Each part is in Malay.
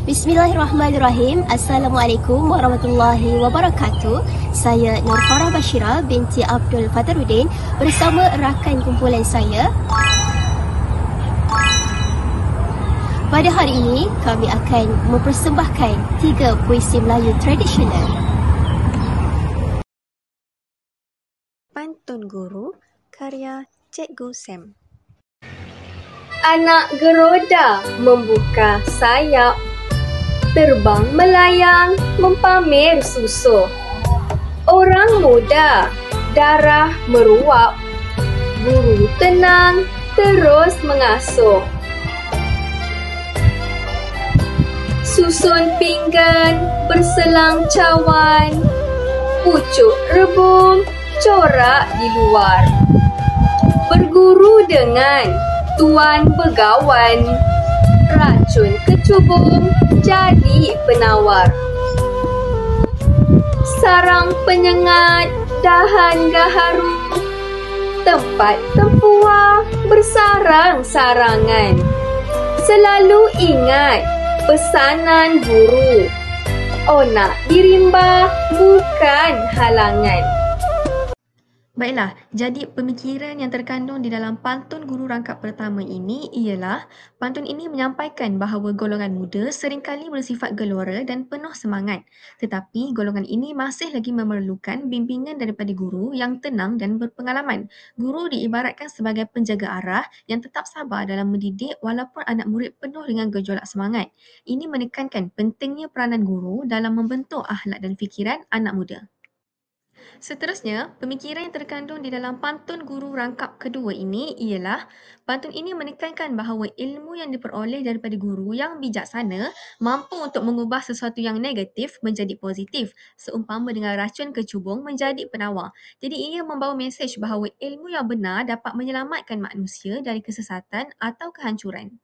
Bismillahirrahmanirrahim. Assalamualaikum warahmatullahi wabarakatuh. Saya Nur Farah Bashira binti Abdul Fataruddin bersama rakan kumpulan saya. Pada hari ini, kami akan mempersembahkan 3 puisi Melayu tradisional. Pantun Guru karya Cikgu Sam. Anak geroda membuka sayap, terbang melayang mempamer susuh. Orang muda darah meruap, guru tenang terus mengasuh. Susun pinggan berselang cawan, pucuk rebung corak di luar. Berguru dengan tuan begawan, racun kecubung jadi penawar. Sarang penyengat dahan gaharu, tempat tempuah bersarang-sarangan. Selalu ingat pesanan guru, onak dirimba bukan halangan. Baiklah, jadi pemikiran yang terkandung di dalam pantun guru rangkap pertama ini ialah pantun ini menyampaikan bahawa golongan muda seringkali bersifat gelora dan penuh semangat. Tetapi golongan ini masih lagi memerlukan bimbingan daripada guru yang tenang dan berpengalaman. Guru diibaratkan sebagai penjaga arah yang tetap sabar dalam mendidik walaupun anak murid penuh dengan gejolak semangat. Ini menekankan pentingnya peranan guru dalam membentuk akhlak dan fikiran anak muda. Seterusnya, pemikiran yang terkandung di dalam pantun guru rangkap kedua ini ialah pantun ini menekankan bahawa ilmu yang diperoleh daripada guru yang bijaksana mampu untuk mengubah sesuatu yang negatif menjadi positif, seumpama dengan racun kecubung menjadi penawar. Jadi ia membawa mesej bahawa ilmu yang benar dapat menyelamatkan manusia dari kesesatan atau kehancuran.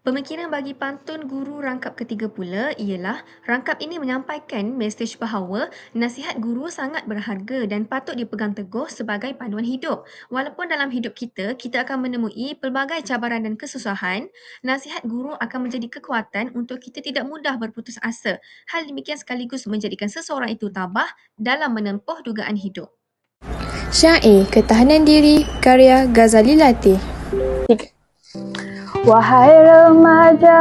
Pemikiran bagi pantun guru rangkap ketiga pula ialah rangkap ini menyampaikan mesej bahawa nasihat guru sangat berharga dan patut dipegang teguh sebagai panduan hidup. Walaupun dalam hidup kita akan menemui pelbagai cabaran dan kesusahan, nasihat guru akan menjadi kekuatan untuk kita tidak mudah berputus asa. Hal demikian sekaligus menjadikan seseorang itu tabah dalam menempuh dugaan hidup. Syair Ketahanan Diri karya Ghazali Latif. Wahai remaja,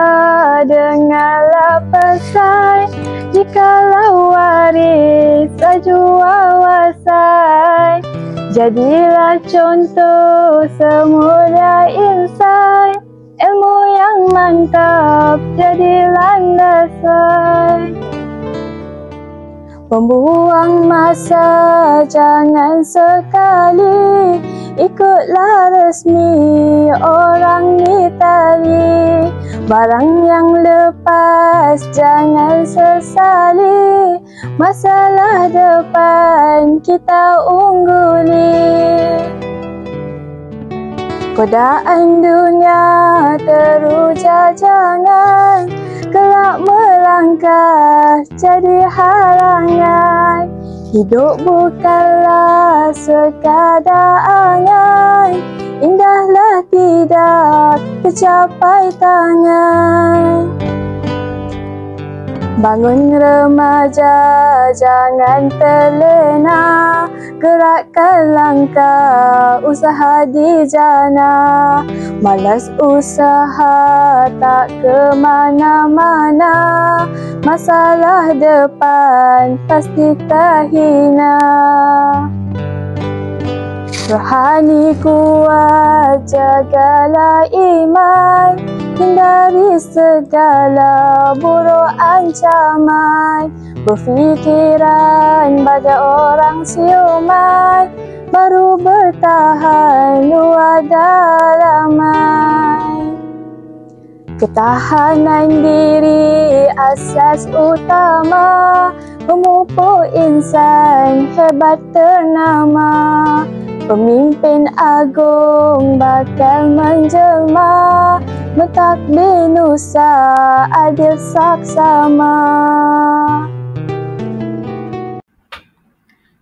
dengarlah pesan, jikalau waris ajwa wasai, jadilah contoh semulia insan, ilmu yang mantap jadi landasan. Membuang masa jangan sekali, ikutlah resmi orang Itali. Barang yang lepas jangan sesali, masalah depan kita ungguli. Godaan dunia teruja jangan, kelak melangkah jadi halangan. Hidup bukanlah sekadar angan, indahlah tidak tercapai tangan. Bangun remaja, jangan terlena, gerakkan langkah usaha di jana. Malas usaha tak ke mana-mana, masalah depan pasti terhina. Rohani kuat, jagalah iman, hindari segala buruk ancaman. Berfikiran bagai orang siuman, baru bertahan luar dalaman. Ketahanan diri asas utama, memupuk insan hebat ternama. Pemimpin agung bakal menjelma, mentadbir nusa adil saksama.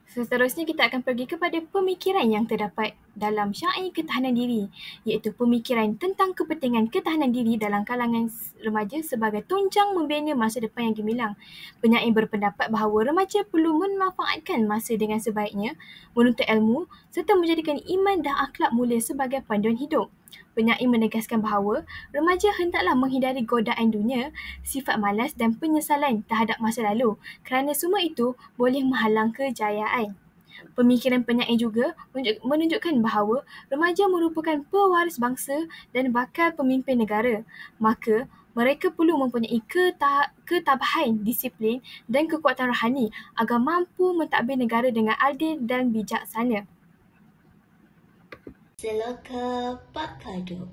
Seterusnya kita akan pergi kepada pemikiran yang terdapat dalam syair ketahanan diri, iaitu pemikiran tentang kepentingan ketahanan diri dalam kalangan remaja sebagai tunjang membina masa depan yang gemilang. Penyair berpendapat bahawa remaja perlu memanfaatkan masa dengan sebaiknya, menuntut ilmu serta menjadikan iman dan akhlak mulia sebagai panduan hidup. Penyair menegaskan bahawa remaja hendaklah menghindari godaan dunia, sifat malas dan penyesalan terhadap masa lalu kerana semua itu boleh menghalang kejayaan. Pemikiran penyair juga menunjukkan bahawa remaja merupakan pewaris bangsa dan bakal pemimpin negara. Maka, mereka perlu mempunyai ketabahan, disiplin dan kekuatan rohani agar mampu mentadbir negara dengan adil dan bijaksana. Seloka Pak Kaduk.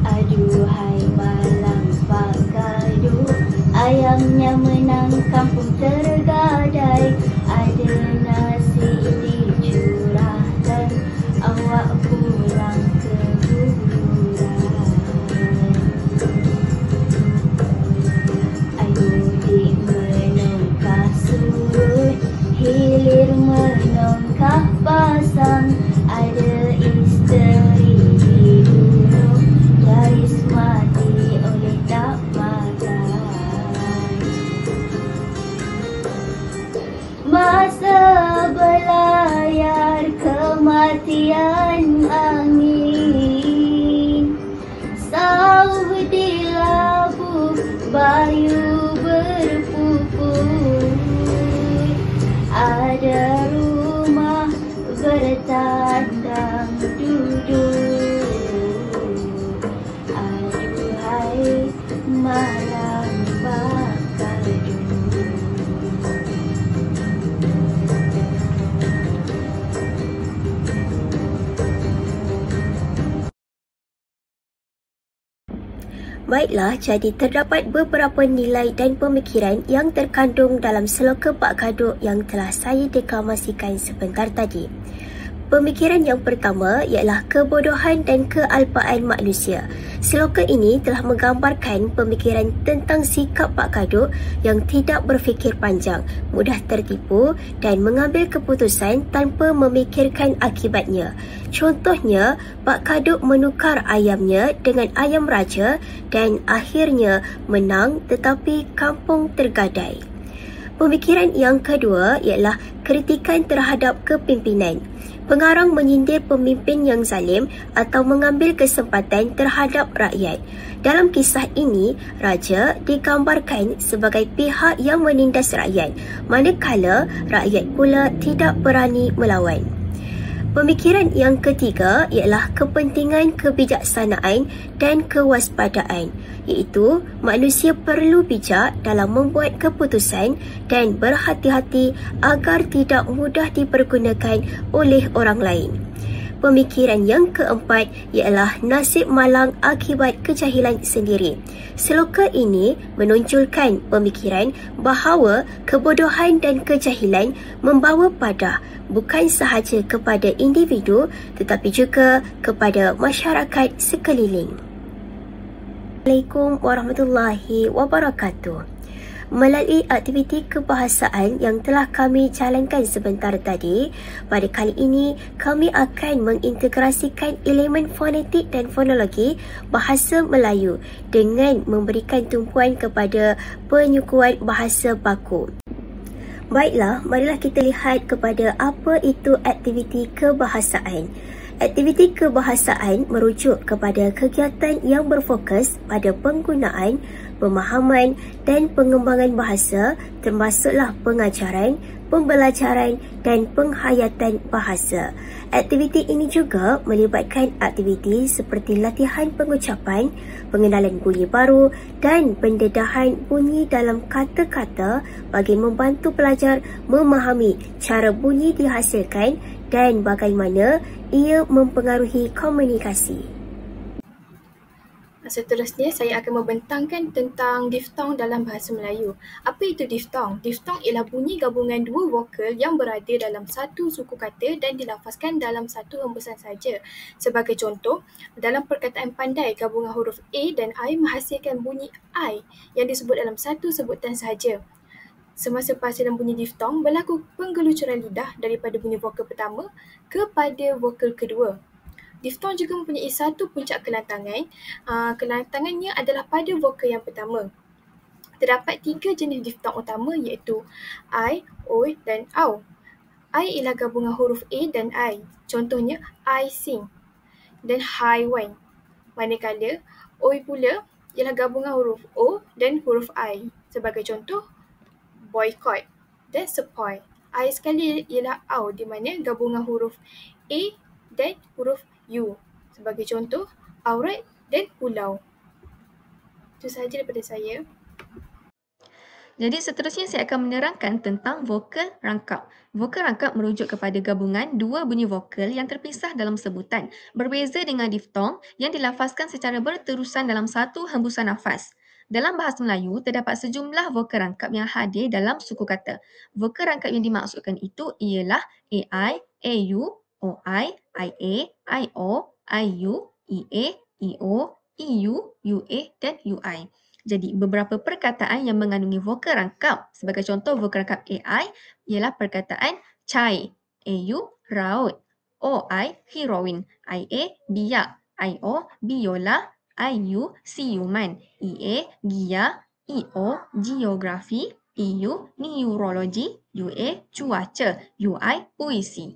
Aduhai malam Pak Kaduk, ayamnya menang kampung tergadai. Ada nasi dicurahkan, awak pulang ke kuburan. Ayu menongkah surut, hilir menongkah pasang. Ada isteri dibunuh, garis mati oleh tak makan. Masa belayar kematian angin, sauh di labuh bayu berpupur. Ada rumah bertandang duduk. Aduhai malam Pak Kaduk. Baiklah, jadi terdapat beberapa nilai dan pemikiran yang terkandung dalam seloka Pak Kaduk yang telah saya deklamasikan sebentar tadi. Pemikiran yang pertama ialah kebodohan dan kealpaan manusia. Seloka ini telah menggambarkan pemikiran tentang sikap Pak Kaduk yang tidak berfikir panjang, mudah tertipu dan mengambil keputusan tanpa memikirkan akibatnya. Contohnya, Pak Kaduk menukar ayamnya dengan ayam raja dan akhirnya menang tetapi kampung tergadai. Pemikiran yang kedua ialah kritikan terhadap kepimpinan. Pengarang menyindir pemimpin yang zalim atau mengambil kesempatan terhadap rakyat. Dalam kisah ini, raja digambarkan sebagai pihak yang menindas rakyat, manakala rakyat pula tidak berani melawan. Pemikiran yang ketiga ialah kepentingan kebijaksanaan dan kewaspadaan, iaitu manusia perlu bijak dalam membuat keputusan dan berhati-hati agar tidak mudah dipergunakan oleh orang lain. Pemikiran yang keempat ialah nasib malang akibat kejahilan sendiri. Seloka ini menonjolkan pemikiran bahawa kebodohan dan kejahilan membawa padah bukan sahaja kepada individu tetapi juga kepada masyarakat sekeliling. Assalamualaikum warahmatullahi wabarakatuh. Melalui aktiviti kebahasaan yang telah kami jalankan sebentar tadi, pada kali ini kami akan mengintegrasikan elemen fonetik dan fonologi bahasa Melayu dengan memberikan tumpuan kepada penyukuan bahasa baku. Baiklah, marilah kita lihat kepada apa itu aktiviti kebahasaan. Aktiviti kebahasaan merujuk kepada kegiatan yang berfokus pada penggunaan, pemahaman dan pengembangan bahasa termasuklah pengajaran, pembelajaran dan penghayatan bahasa. Aktiviti ini juga melibatkan aktiviti seperti latihan pengucapan, pengenalan bunyi baru dan pendedahan bunyi dalam kata-kata bagi membantu pelajar memahami cara bunyi dihasilkan dan bagaimana ia mempengaruhi komunikasi. Seterusnya, saya akan membentangkan tentang diftong dalam bahasa Melayu. Apa itu diftong? Diftong ialah bunyi gabungan dua vokal yang berada dalam satu suku kata dan dilafazkan dalam satu hembusan saja. Sebagai contoh, dalam perkataan pandai, gabungan huruf A dan I menghasilkan bunyi I yang disebut dalam satu sebutan sahaja. Semasa perhasilan bunyi diftong, berlaku penggelucuran lidah daripada bunyi vokal pertama kepada vokal kedua. Diftong juga mempunyai satu puncak kelantangan. Kelantangannya adalah pada vokal yang pertama. Terdapat 3 jenis diftong utama iaitu I, Oi dan Au. I ialah gabungan huruf A dan I. Contohnya, I sing dan haiwan. Manakala, Oi pula ialah gabungan huruf O dan huruf I. Sebagai contoh, boycott dan sepoi. I sekali ialah Au di mana gabungan huruf A dan huruf U. Sebagai contoh, aurat dan pulau. Itu sahaja daripada saya. Jadi seterusnya saya akan menerangkan tentang vokal rangkap. Vokal rangkap merujuk kepada gabungan dua bunyi vokal yang terpisah dalam sebutan, berbeza dengan diftong yang dilafazkan secara berterusan dalam satu hembusan nafas. Dalam bahasa Melayu, terdapat sejumlah vokal rangkap yang hadir dalam suku kata. Vokal rangkap yang dimaksudkan itu ialah AI, AU, OI, IA, IO, IU, EA, EO, EU, UA dan UI. Jadi, beberapa perkataan yang mengandungi vokal rangkap. Sebagai contoh, vokal rangkap AI ialah perkataan cai, AU, raut, OI, heroin, IA, biak, IO, biola, IU, siuman, EA, gia, EO, geografi, EU, neurologi, UA, cuaca, UI, puisi.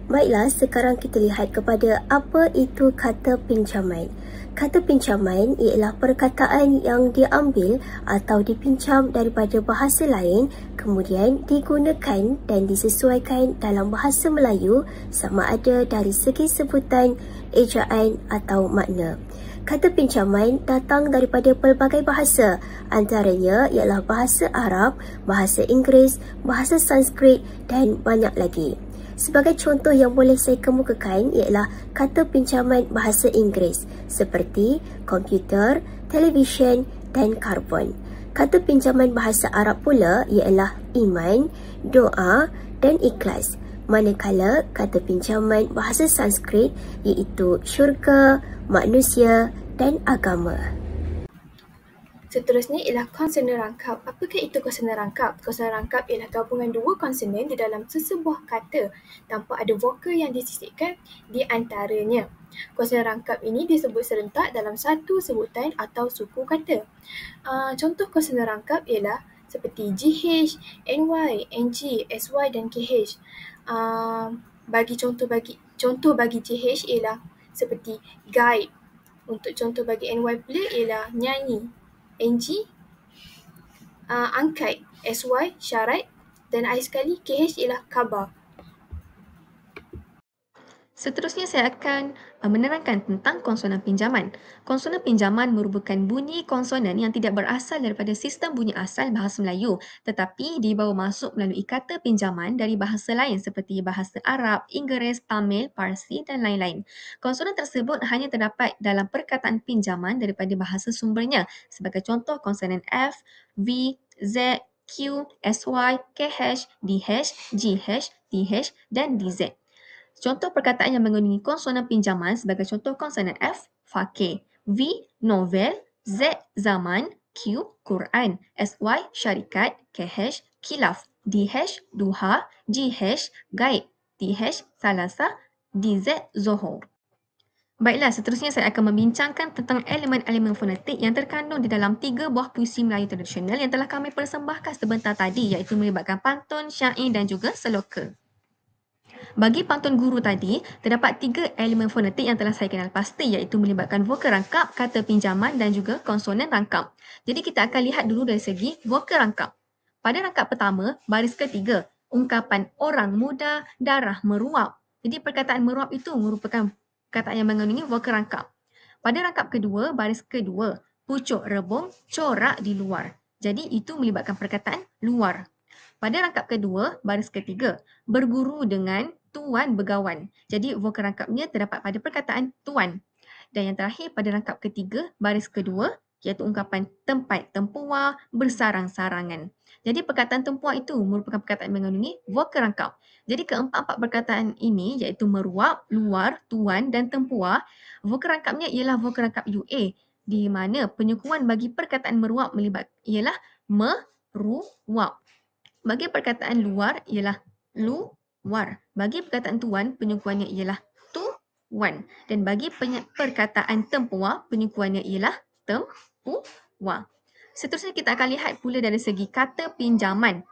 Baiklah, sekarang kita lihat kepada apa itu kata pinjaman. Kata pinjaman ialah perkataan yang diambil atau dipinjam daripada bahasa lain kemudian digunakan dan disesuaikan dalam bahasa Melayu sama ada dari segi sebutan, ejaan atau makna. Kata pinjaman datang daripada pelbagai bahasa, antaranya ialah bahasa Arab, bahasa Inggeris, bahasa Sanskrit dan banyak lagi. Sebagai contoh yang boleh saya kemukakan ialah kata pinjaman bahasa Inggeris seperti komputer, televisyen dan karbon. Kata pinjaman bahasa Arab pula ialah iman, doa dan ikhlas. Manakala kata pinjaman bahasa Sanskrit iaitu syurga, manusia dan agama. Seterusnya ialah konsonan rangkap. Apakah itu konsonan rangkap? Konsonan rangkap ialah gabungan dua konsonan di dalam sesebuah kata tanpa ada vokal yang disisipkan di antaranya. Konsonan rangkap ini disebut serentak dalam satu sebutan atau suku kata. Contoh konsonan rangkap ialah seperti GH, NY, NG, SY dan KH. Contoh bagi GH ialah seperti guide. Untuk contoh bagi NY pula ialah nyanyi. NG, angkat, SY, syarat dan I sekali KH ialah khabar. Seterusnya saya akan menerangkan tentang konsonan pinjaman. Konsonan pinjaman merupakan bunyi konsonan yang tidak berasal daripada sistem bunyi asal bahasa Melayu tetapi dibawa masuk melalui kata pinjaman dari bahasa lain seperti bahasa Arab, Inggeris, Tamil, Parsi dan lain-lain. Konsonan tersebut hanya terdapat dalam perkataan pinjaman daripada bahasa sumbernya. Sebagai contoh konsonan F, V, Z, Q, SY, KH, DH, GH, TH dan DZ. Contoh perkataan yang mengandungi konsonan pinjaman sebagai contoh konsonan F, fakir, V, novel, Z, zaman, Q, Quran, SY, syarikat, KH, khilaf, DH, duha, GH, gaib, TH, salasa, DZ, zohor. Baiklah, seterusnya saya akan membincangkan tentang elemen-elemen fonetik yang terkandung di dalam 3 buah puisi Melayu tradisional yang telah kami persembahkan sebentar tadi iaitu melibatkan pantun, syair dan juga seloka. Bagi pantun guru tadi, terdapat 3 elemen fonetik yang telah saya kenal pasti iaitu melibatkan vokal rangkap, kata pinjaman dan juga konsonan rangkap. Jadi kita akan lihat dulu dari segi vokal rangkap. Pada rangkap pertama, baris ketiga, ungkapan orang muda, darah meruap. Jadi perkataan meruap itu merupakan perkataan yang mengandungi vokal rangkap. Pada rangkap kedua, baris kedua, pucuk rebung, corak di luar. Jadi itu melibatkan perkataan luar. Pada rangkap kedua, baris ketiga, berguru dengan tuan begawan. Jadi vokal rangkapnya terdapat pada perkataan tuan. Dan yang terakhir pada rangkap ketiga, baris kedua, iaitu ungkapan tempat tempuar, bersarang-sarangan. Jadi perkataan tempuar itu merupakan perkataan mengandungi vokal rangkap. Jadi keempat-empat perkataan ini iaitu meruap, luar, tuan dan tempuar, vokal rangkapnya ialah vokal rangkap UA, di mana penyukuan bagi perkataan meruap ialah meruap. Bagi perkataan luar ialah luar. Bagi perkataan tuan, penyukuannya ialah tuan. Dan bagi perkataan tempuar, penyukuannya ialah tempuar. Seterusnya kita akan lihat pula dari segi kata pinjaman.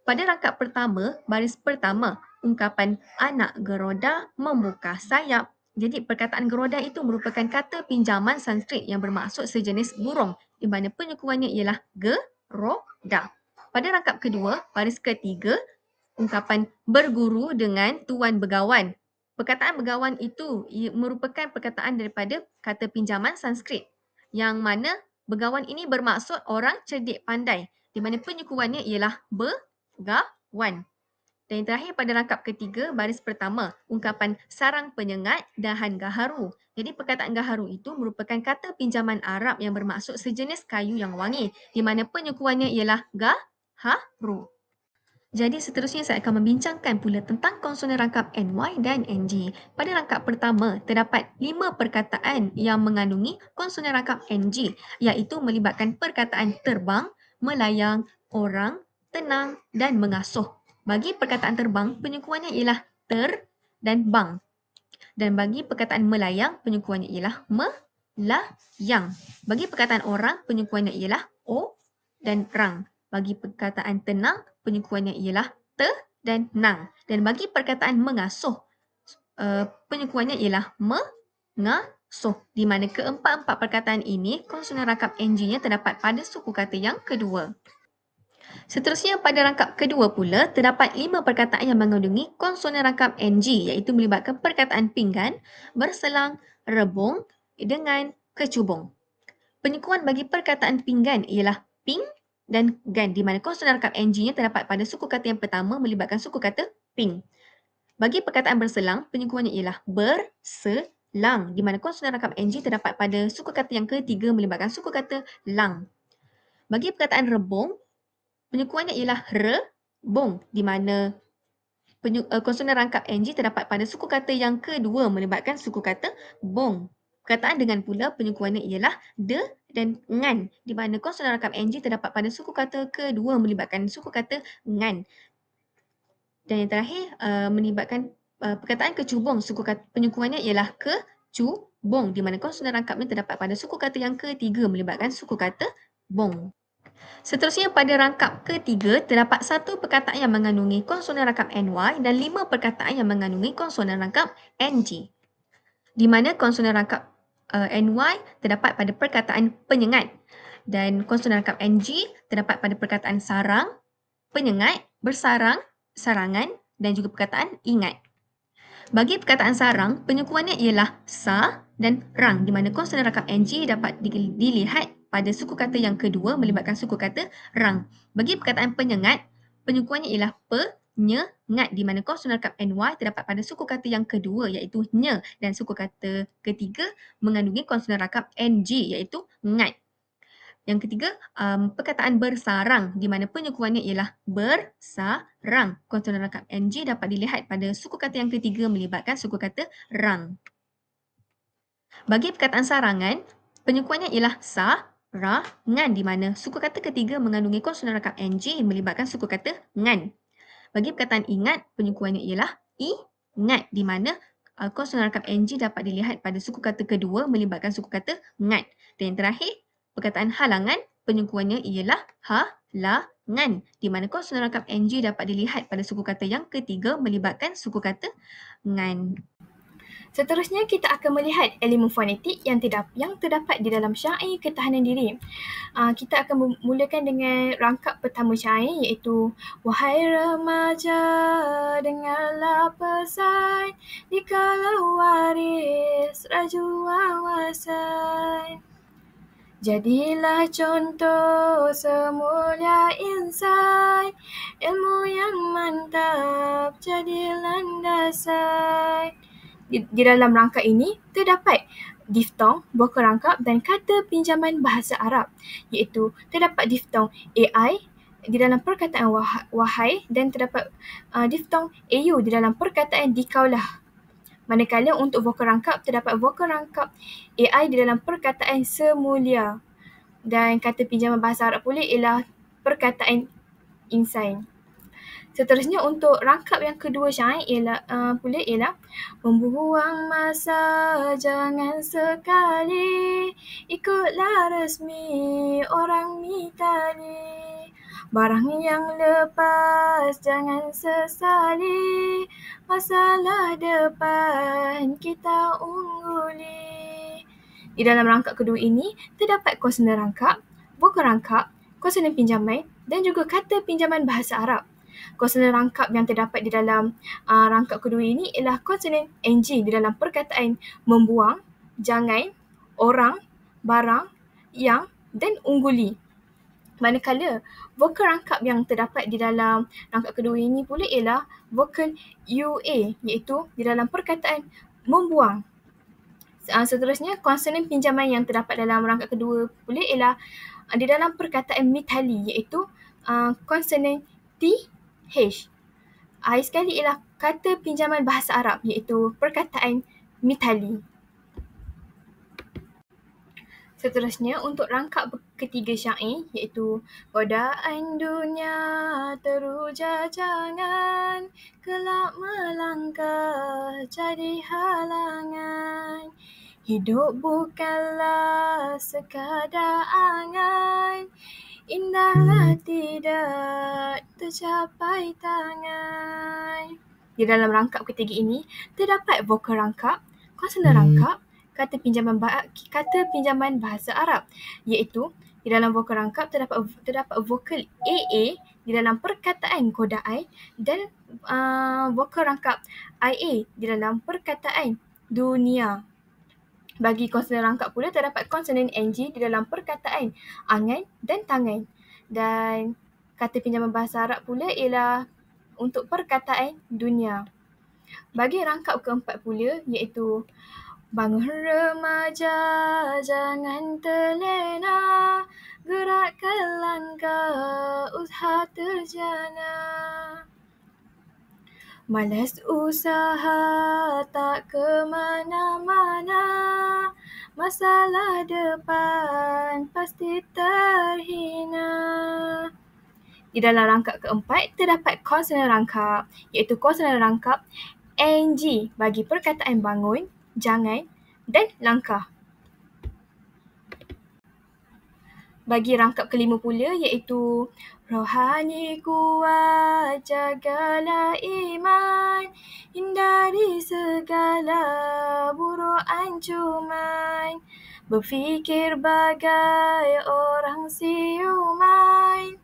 Pada rangkap pertama, baris pertama, ungkapan anak geroda membuka sayap. Jadi perkataan geroda itu merupakan kata pinjaman Sanskrit yang bermaksud sejenis burung, di mana penyukuannya ialah geroda. Pada rangkap kedua, baris ketiga, ungkapan berguru dengan tuan begawan. Perkataan begawan itu merupakan perkataan daripada kata pinjaman Sanskrit, yang mana begawan ini bermaksud orang cerdik pandai, di mana penyukuannya ialah begawan. Dan yang terakhir pada rangkap ketiga, baris pertama, ungkapan sarang penyengat dahan gaharu. Jadi perkataan gaharu itu merupakan kata pinjaman Arab yang bermaksud sejenis kayu yang wangi, di mana penyukuannya ialah gaharu. Jadi seterusnya saya akan membincangkan pula tentang konsonan rangkap NY dan NG. Pada rangkap pertama, terdapat 5 perkataan yang mengandungi konsonan rangkap NG, iaitu melibatkan perkataan terbang, melayang, orang, tenang dan mengasuh. Bagi perkataan terbang, penyukuannya ialah ter dan bang. Dan bagi perkataan melayang, penyukuannya ialah melayang. Bagi perkataan orang, penyukuannya ialah o dan rang. Bagi perkataan tenang, penyukuannya ialah te dan nang. Dan bagi perkataan mengasuh, penyukuannya ialah mengasuh. Di mana keempat-empat perkataan ini, konsonan rangkap NG-nya terdapat pada suku kata yang kedua. Seterusnya pada rangkap kedua pula, terdapat 5 perkataan yang mengandungi konsonan rangkap NG, iaitu melibatkan perkataan pinggan, berselang, rebung dengan kecubung. Penyukuan bagi perkataan pinggan ialah ping dan gan, di mana konsonan rangkap NG-nya terdapat pada suku kata yang pertama melibatkan suku kata ping. Bagi perkataan berselang, penyukuannya ialah berselang, di mana konsonan rangkap NG terdapat pada suku kata yang ketiga melibatkan suku kata lang. Bagi perkataan rebung, penyukuannya ialah rebung, di mana konsonan rangkap NG terdapat pada suku kata yang kedua melibatkan suku kata bong. Perkataan dengan pula penyukuannya ialah de dan ngan, di mana konsonan rangkap NG terdapat pada suku kata kedua melibatkan suku kata ngan. Dan yang terakhir melibatkan perkataan kecubung, penyukuannya ialah kecubung, di mana konsonan rangkapnya terdapat pada suku kata yang ketiga melibatkan suku kata bong. Seterusnya pada rangkap ketiga, terdapat 1 perkataan yang mengandungi konsonan rangkap NY dan 5 perkataan yang mengandungi konsonan rangkap NG. Di mana konsonan rangkap NY terdapat pada perkataan penyengat dan konsonan rangkap NG terdapat pada perkataan sarang, penyengat, bersarang, sarangan dan juga perkataan ingat. Bagi perkataan sarang, penyukuannya ialah sa dan rang, di mana konsonan rangkap NG dapat dilihat pada suku kata yang kedua melibatkan suku kata rang. Bagi perkataan penyengat, penyukuannya ialah penyengat, di mana konsonan rangkap NY terdapat pada suku kata yang kedua iaitu nye, dan suku kata ketiga mengandungi konsonan rangkap NG iaitu ngat. Yang ketiga, perkataan bersarang, di mana penyukuannya ialah bersarang. Konsonan rangkap NG dapat dilihat pada suku kata yang ketiga melibatkan suku kata rang. Bagi perkataan sarangan, penyukuannya ialah sarangan, di mana suku kata ketiga mengandungi konsonan rangkap NG melibatkan suku kata ngan. Bagi perkataan ingat, penyukuannya ialah ingat, di mana konsonan rangkap NG dapat dilihat pada suku kata kedua melibatkan suku kata ngat. Dan yang terakhir, perkataan halangan, penyukuannya ialah halangan, di mana konsonan rangkap NG dapat dilihat pada suku kata yang ketiga melibatkan suku kata ngan. Seterusnya kita akan melihat elemen fonetik yang terdapat di dalam syair ketahanan diri. Kita akan memulakan dengan rangkap pertama syair iaitu wahai remaja dengarlah pesan dikala waris raju wawasan. Jadilah contoh semulia insan, ilmu yang mantap jadi landasan. Di dalam rangka ini terdapat diftong, vokal rangkap dan kata pinjaman bahasa Arab, iaitu terdapat diftong AI di dalam perkataan wahai dan terdapat diftong AU di dalam perkataan dikaulah. Manakala untuk vokal rangkap, terdapat vokal rangkap AI di dalam perkataan semulia. Dan kata pinjaman bahasa Arab pula ialah perkataan insan. Seterusnya untuk rangkap yang kedua syair ialah membuang masa jangan sekali ikutlah resmi orang mitali. Barang yang lepas jangan sesali, masalah depan kita ungguli. Di dalam rangkap kedua ini, terdapat konsonan rangkap, vokal rangkap, konsonan pinjaman dan juga kata pinjaman bahasa Arab. Konsonan rangkap yang terdapat di dalam rangkap kedua ini ialah konsonan NG di dalam perkataan membuang, jangan, orang, barang, yang dan ungguli. Manakala vokal rangkap yang terdapat di dalam rangkap kedua ini pula ialah vokal UA, iaitu di dalam perkataan membuang. Seterusnya, konsonan pinjaman yang terdapat dalam rangkap kedua pula ialah di dalam perkataan mitali, iaitu konsonan TH. Akhir sekali ialah kata pinjaman bahasa Arab, iaitu perkataan mitali. Seterusnya, untuk rangkap ketiga syair, iaitu godaan dunia teruja jangan, kelak melangkah jadi halangan. Hidup bukanlah sekadar angan, indahlah tidak tercapai tangan. Di dalam rangkap ketiga ini, terdapat vokal rangkap, konsonan rangkap, kata pinjaman bahasa Arab, iaitu di dalam vokal rangkap terdapat vokal AA di dalam perkataan godaan dan vokal rangkap IA di dalam perkataan dunia. Bagi konsonan rangkap pula terdapat konsonan NG di dalam perkataan angan dan tangan. Dan kata pinjaman bahasa Arab pula ialah untuk perkataan dunia. Bagi rangkap keempat pula iaitu bangun remaja, jangan terlena, gerakkan langkah, usaha terjana. Malas usaha tak ke mana-mana, masalah depan pasti terhina. Di dalam rangkap keempat terdapat konsonan rangkap, iaitu konsonan rangkap NG bagi perkataan bangun, jangan dan langkah. Bagi rangkap kelima pula iaitu rohani kuat, jagalah iman, hindari segala buruk ancaman, berfikir bagai orang siuman,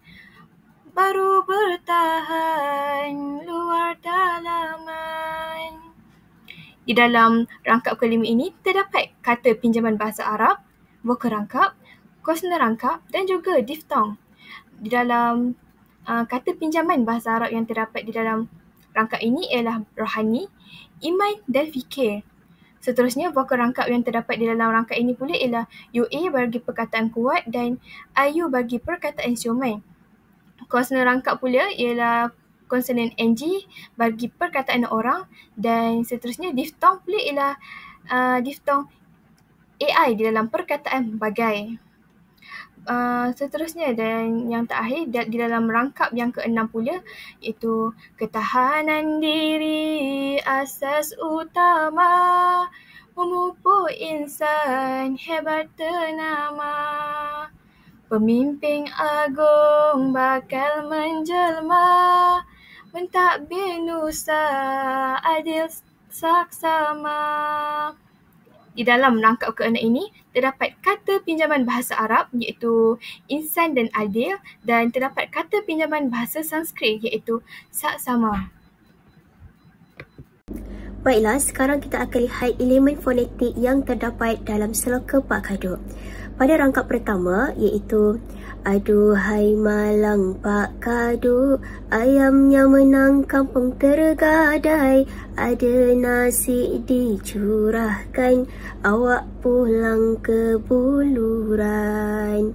baru bertahan luar dalaman. Di dalam rangkap kelima ini terdapat kata pinjaman bahasa Arab, vokal rangkap, konsonan rangkap dan juga diftong. Di dalam kata pinjaman bahasa Arab yang terdapat di dalam rangkap ini ialah rohani, iman dan fikir. Seterusnya, vokal rangkap yang terdapat di dalam rangkap ini pula ialah UA bagi perkataan kuat dan IU bagi perkataan siuman. Konsonan rangkap pula ialah konsonan NG bagi perkataan orang dan seterusnya diftong pula ialah diftong AI di dalam perkataan bagai. Seterusnya dan yang terakhir di dalam rangkap yang keenam pula iaitu ketahanan diri asas utama, memupuk insan hebat ternama, pemimpin agung bakal menjelma, mentadbir nusa adil saksama. Di dalam rangkap keenam ini terdapat kata pinjaman bahasa Arab iaitu insan dan adil dan terdapat kata pinjaman bahasa Sanskrit iaitu saksama. Baiklah, sekarang kita akan lihat elemen fonetik yang terdapat dalam Seloka Pak Kaduk. Pada rangkap pertama iaitu aduhai malang Pak Kado, ayamnya menang kampung tergadai, ada nasi dicurahkan, awak pulang ke buluran.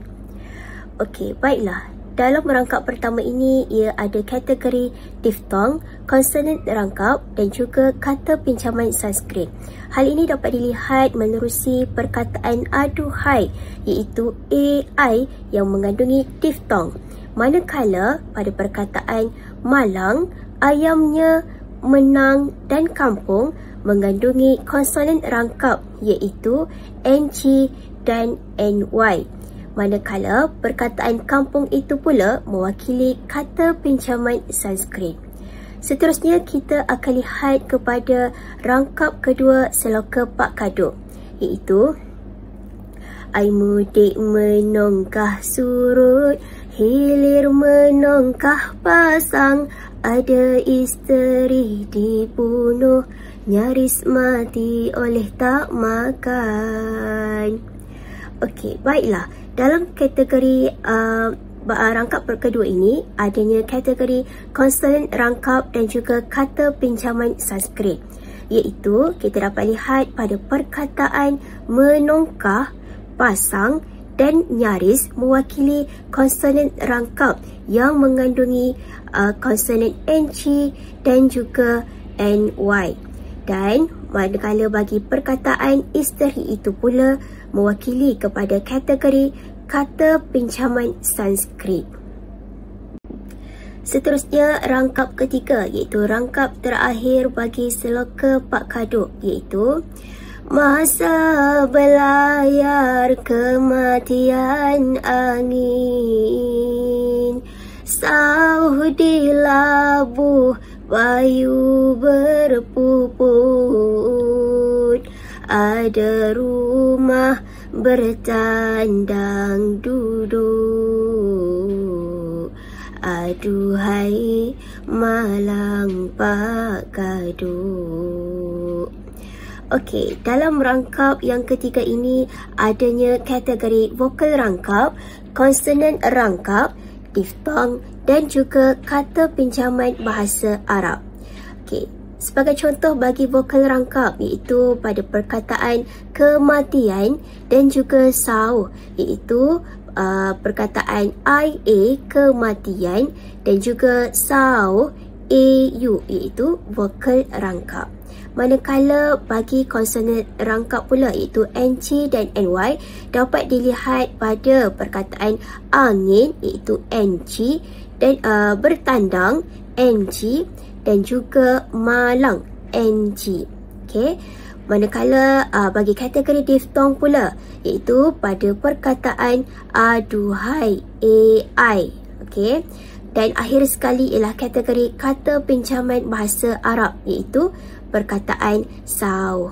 Okey, baiklah. Dalam rangkap pertama ini, ia ada kategori diftong, konsonan rangkap dan juga kata pinjaman Sanskrit. Hal ini dapat dilihat menerusi perkataan aduhai iaitu AI yang mengandungi diftong. Manakala pada perkataan malang, ayamnya, menang dan kampung mengandungi konsonan rangkap iaitu NG dan NY. Manakala perkataan kampung itu pula mewakili kata pinjaman Sanskrit. Seterusnya kita akan lihat kepada rangkap kedua seloka Pak Kado iaitu ai mudik menongkah surut, hilir menongkah pasang, ada isteri dibunuh, nyaris mati oleh tak makan. Okey, baiklah. Dalam kategori rangkap kedua ini, adanya kategori konsonan rangkap dan juga kata pinjaman Sanskrit. Iaitu, kita dapat lihat pada perkataan menongkah, pasang dan nyaris mewakili konsonan rangkap yang mengandungi konsonan NG dan juga NY. Dan manakala bagi perkataan isteri itu pula mewakili kepada kategori kata pinjaman Sanskrit. Seterusnya rangkap ketiga iaitu rangkap terakhir bagi seloka Pak Kado iaitu masa belayar kematian angin, sauh di labuh bayu berpuput, ada rumah bertandang duduk, aduhai malang Pak Kado. Okey, dalam rangkap yang ketiga ini adanya kategori vokal rangkap, konsonan rangkap, diftong dan juga kata pinjaman bahasa Arab. Okey, sebagai contoh bagi vokal rangkap iaitu pada perkataan kematian dan juga sauh iaitu perkataan IA kematian dan juga sauh AU iaitu vokal rangkap. Manakala bagi konsonan rangkap pula iaitu NG dan NY dapat dilihat pada perkataan angin iaitu NG dan bertandang NG dan juga malang NG. Okey. Manakala bagi kategori diftong pula iaitu pada perkataan aduhai AI. Okey. Dan akhir sekali ialah kategori kata pinjaman bahasa Arab iaitu perkataan sauh.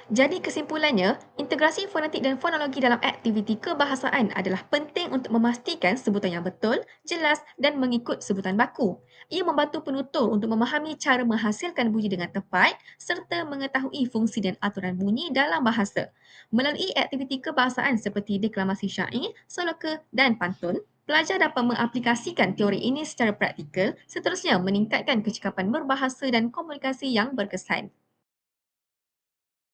Jadi kesimpulannya, integrasi fonetik dan fonologi dalam aktiviti kebahasaan adalah penting untuk memastikan sebutan yang betul, jelas dan mengikut sebutan baku. Ia membantu penutur untuk memahami cara menghasilkan bunyi dengan tepat serta mengetahui fungsi dan aturan bunyi dalam bahasa. Melalui aktiviti kebahasaan seperti deklamasi syair, soloka dan pantun, pelajar dapat mengaplikasikan teori ini secara praktikal, seterusnya meningkatkan kecekapan berbahasa dan komunikasi yang berkesan.